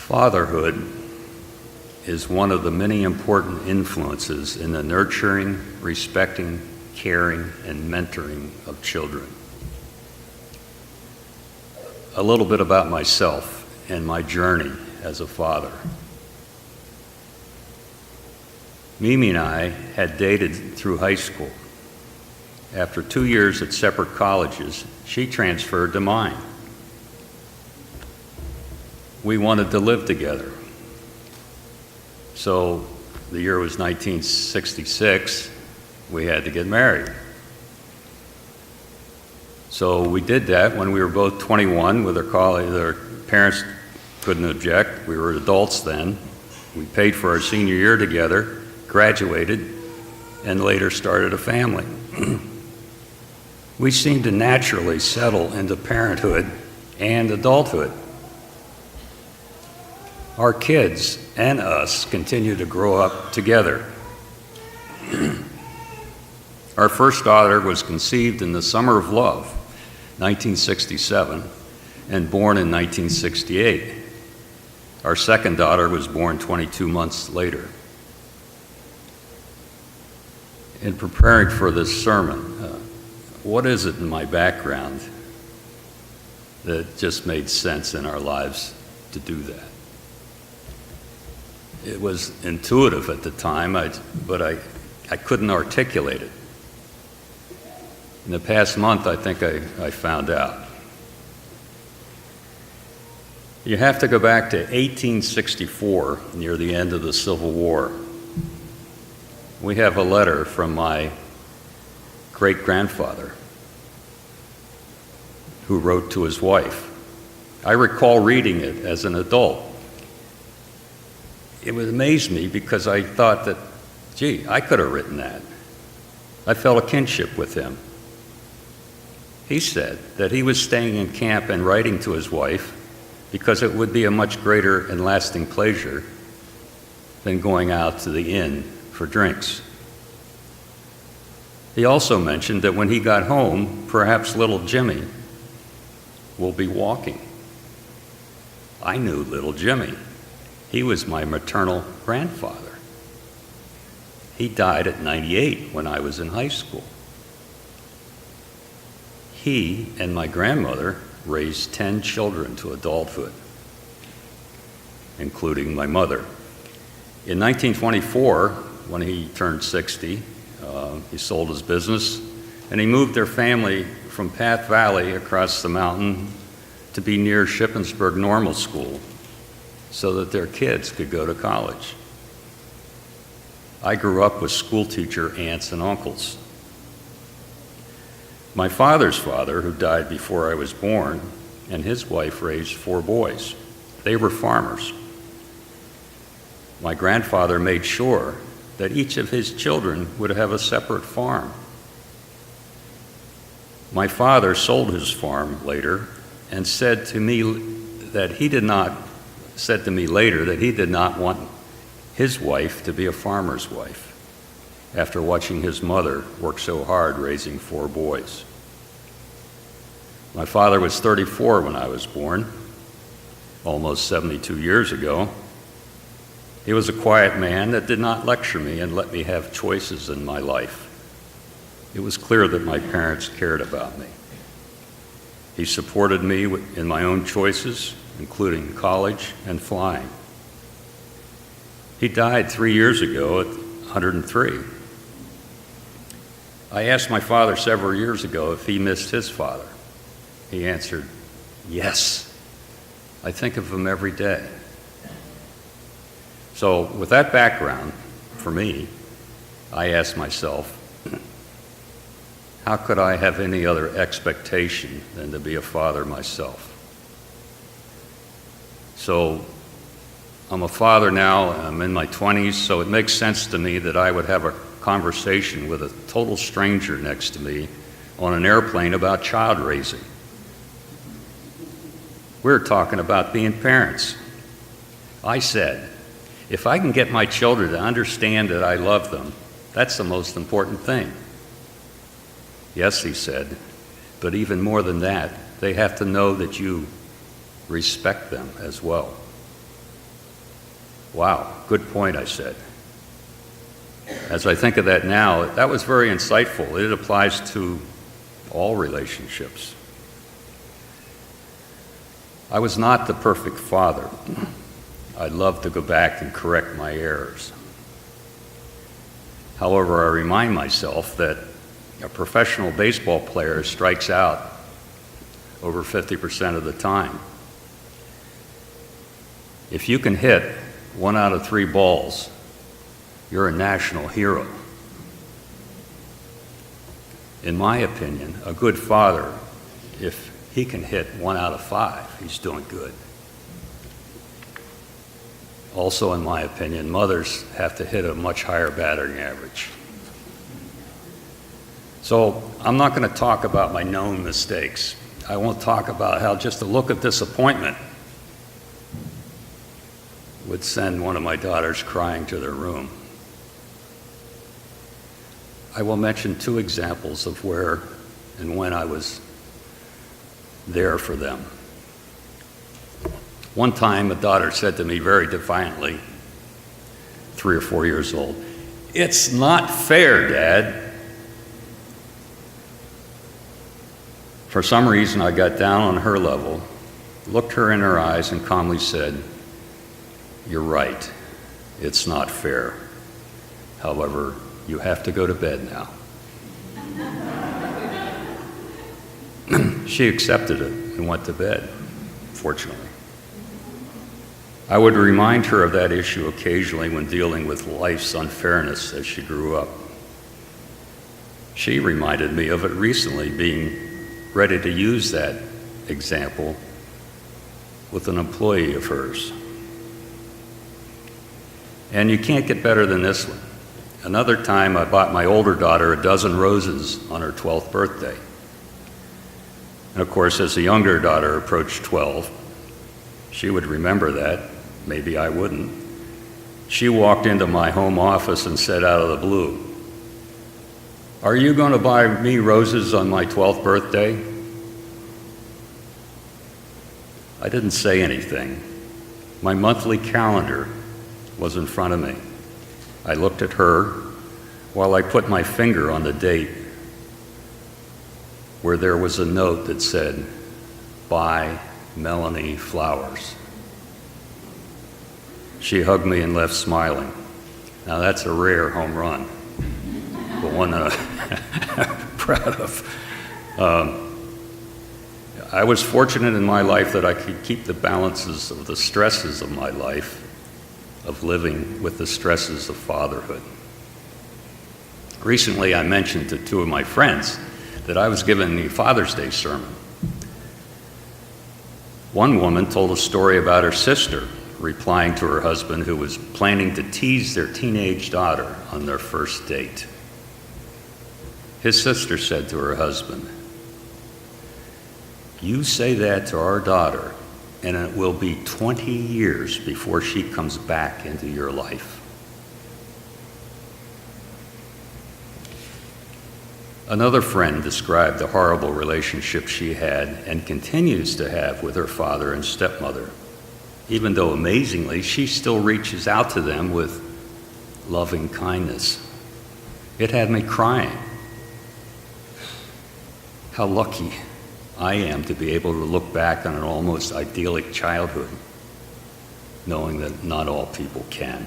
Fatherhood is one of the many important influences in the nurturing, respecting, caring, and mentoring of children. A little bit about myself and my journey as a father. Mimi and I had dated through high school. After 2 years at separate colleges, she transferred to mine. We wanted to live together. So the year was 1966, we had to get married. So we did that when we were both 21 with our parents couldn't object. We were adults then. We paid for our senior year together, graduated, and later started a family. We seemed to naturally settle into parenthood and adulthood. Our kids and us continue to grow up together. Our first daughter was conceived in the summer of love, 1967, and born in 1968. Our second daughter was born 22 months later. In preparing for this sermon, what is it in my background that just made sense in our lives to do that? It was intuitive at the time, but I couldn't articulate it. In the past month, I think I found out. You have to go back to 1864, near the end of the Civil War. We have a letter from my great-grandfather who wrote to his wife. I recall reading it as an adult. It would amaze me because I thought that, gee, I could have written that. I felt a kinship with him. He said that he was staying in camp and writing to his wife because it would be a much greater and lasting pleasure than going out to the inn for drinks. He also mentioned that when he got home, perhaps little Jimmy will be walking. I knew little Jimmy. He was my maternal grandfather. He died at 98 when I was in high school. He and my grandmother raised 10 children to adulthood, including my mother. In 1924, when he turned 60, he sold his business and he moved their family from Path Valley across the mountain to be near Shippensburg Normal School so that their kids could go to college. I grew up with school teacher aunts and uncles. My father's father, who died before I was born, and his wife raised 4 boys. They were farmers. My grandfather made sure that each of his children would have a separate farm. My father sold his farm later and said to me later that he did not want his wife to be a farmer's wife after watching his mother work so hard raising 4 boys. My father was 34 when I was born, almost 72 years ago. He was a quiet man that did not lecture me and let me have choices in my life. It was clear that my parents cared about me. He supported me in my own choices, including college and flying. He died 3 years ago at 103. I asked my father several years ago if he missed his father. He answered, yes. I think of him every day. So with that background, for me, I asked myself, how could I have any other expectation than to be a father myself? So I'm a father now, I'm in my 20s, so it makes sense to me that I would have a conversation with a total stranger next to me on an airplane about child raising. We're talking about being parents. I said, if I can get my children to understand that I love them, that's the most important thing. Yes, he said, but even more than that, they have to know that you respect them as well. Wow, good point, I said. As I think of that now, that was very insightful. It applies to all relationships. I was not the perfect father. I'd love to go back and correct my errors. However, I remind myself that a professional baseball player strikes out over 50% of the time. If you can hit 1 out of 3 balls, you're a national hero. In my opinion, a good father, if he can hit 1 out of 5, he's doing good. Also, in my opinion, mothers have to hit a much higher batting average. So I'm not going to talk about my known mistakes. I won't talk about how just a look of disappointment would send one of my daughters crying to their room. I will mention 2 examples of where and when I was there for them. One time, a daughter said to me very defiantly, 3 or 4 years old, "It's not fair, Dad." For some reason, I got down on her level, looked her in her eyes, and calmly said, "You're right, it's not fair. However, you have to go to bed now." She accepted it and went to bed, fortunately. I would remind her of that issue occasionally when dealing with life's unfairness as she grew up. She reminded me of it recently, being ready to use that example with an employee of hers. And you can't get better than this one. Another time, I bought my older daughter a dozen roses on her 12th birthday. And of course, as the younger daughter approached 12, she would remember that. Maybe I wouldn't. She walked into my home office and said out of the blue, "Are you going to buy me roses on my 12th birthday?" I didn't say anything. My monthly calendar was in front of me. I looked at her while I put my finger on the date where there was a note that said, "Buy Melanie flowers." She hugged me and left smiling. Now that's a rare home run, but one that I'm proud of. I was fortunate in my life that I could keep the balances of the stresses of my life, of living with the stresses of fatherhood. Recently, I mentioned to 2 of my friends that I was giving the Father's Day sermon. One woman told a story about her sister replying to her husband, who was planning to tease their teenage daughter on their first date. His sister said to her husband, "You say that to our daughter, and it will be 20 years before she comes back into your life." Another friend described the horrible relationship she had and continues to have with her father and stepmother, even though amazingly she still reaches out to them with loving kindness. It had me crying. How lucky I am to be able to look back on an almost idyllic childhood, knowing that not all people can.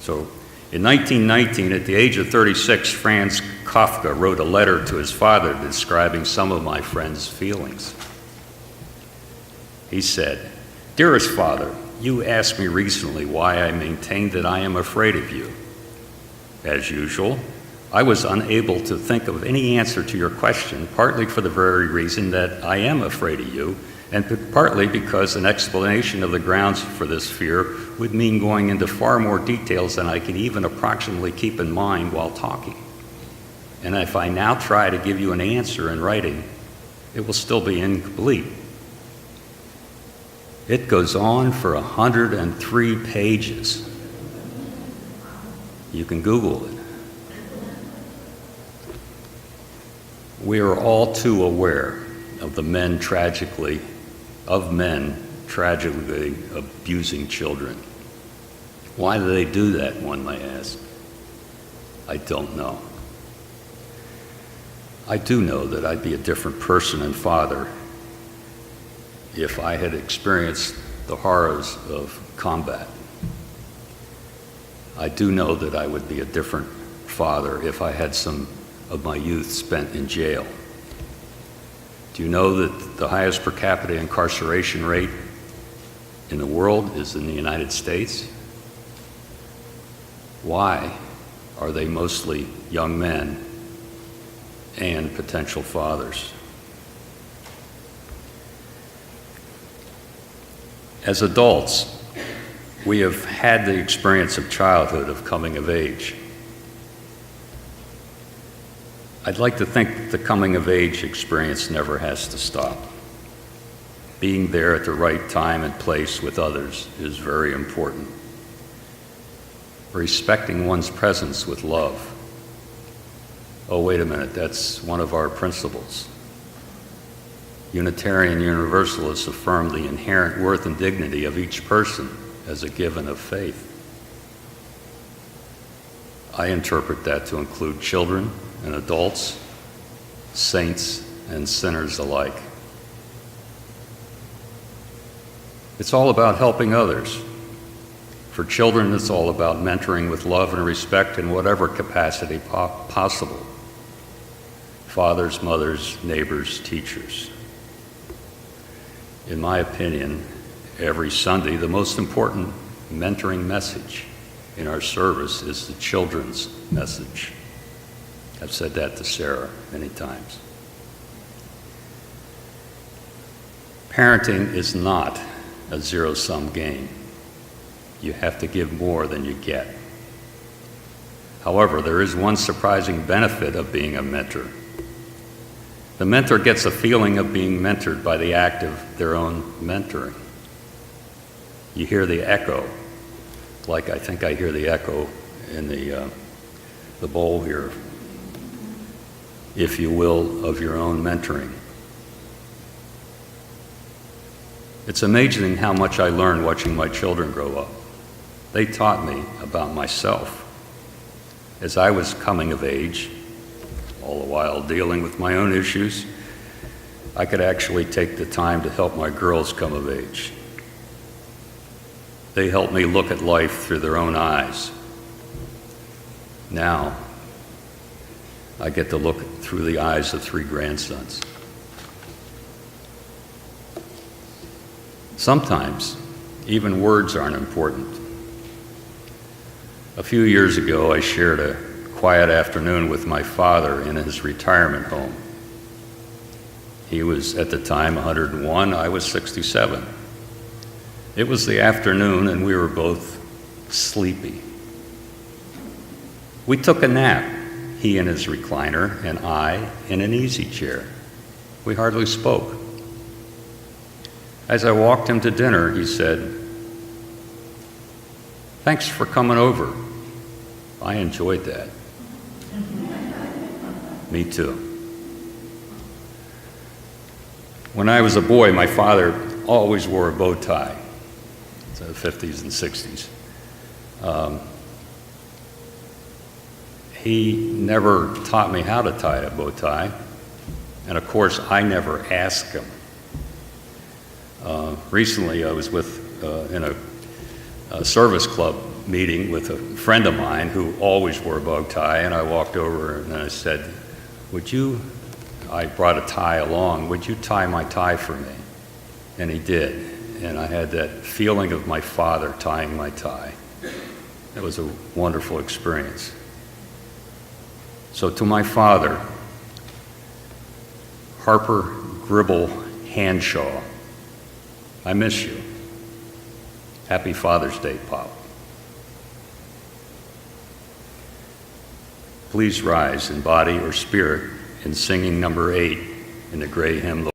So, in 1919, at the age of 36, Franz Kafka wrote a letter to his father describing some of my friend's feelings. He said, "Dearest Father, you asked me recently why I maintained that I am afraid of you. As usual, I was unable to think of any answer to your question, partly for the very reason that I am afraid of you, and partly because an explanation of the grounds for this fear would mean going into far more details than I could even approximately keep in mind while talking. And if I now try to give you an answer in writing, it will still be incomplete." It goes on for 103 pages. You can Google it. We are all too aware of men tragically tragically abusing children. Why do they do that, one may ask? I don't know. I do know that I'd be a different person and father if I had experienced the horrors of combat. I do know that I would be a different father if I had some of my youth spent in jail. Do you know that the highest per capita incarceration rate in the world is in the United States? Why are they mostly young men and potential fathers? As adults, we have had the experience of childhood, of coming of age. I'd like to think the coming of age experience never has to stop. Being there at the right time and place with others is very important. Respecting one's presence with love. Oh, wait a minute, that's one of our principles. Unitarian Universalists affirm the inherent worth and dignity of each person as a given of faith. I interpret that to include children and adults, saints and sinners alike. It's all about helping others. For children, it's all about mentoring with love and respect in whatever capacity possible. Fathers, mothers, neighbors, teachers. In my opinion, every Sunday, the most important mentoring message in our service is the children's message. I've said that to Sarah many times. Parenting is not a zero-sum game. You have to give more than you get. However, there is one surprising benefit of being a mentor. The mentor gets a feeling of being mentored by the act of their own mentoring. You hear the echo, like I think I hear the echo in the bowl here, if you will, of your own mentoring. It's amazing how much I learned watching my children grow up. They taught me about myself. As I was coming of age, all the while dealing with my own issues, I could actually take the time to help my girls come of age. They helped me look at life through their own eyes. Now, I get to look through the eyes of 3 grandsons. Sometimes, even words aren't important. A few years ago, I shared a quiet afternoon with my father in his retirement home. He was, at the time, 101. I was 67. It was the afternoon, and we were both sleepy. We took a nap, he in his recliner, and I in an easy chair. We hardly spoke. As I walked him to dinner, he said, "Thanks for coming over. I enjoyed that." Me too. When I was a boy, my father always wore a bow tie. It's the 50s and 60s. He never taught me how to tie a bow tie, and of course, I never asked him. Recently, I was in a service club meeting with a friend of mine who always wore a bow tie, and I walked over and I said, I brought a tie along, "Would you tie my tie for me?" And he did, and I had that feeling of my father tying my tie. It was a wonderful experience. So to my father, Harper Gribble Handshaw, I miss you. Happy Father's Day, Pop. Please rise in body or spirit in singing number 8 in the gray hymn.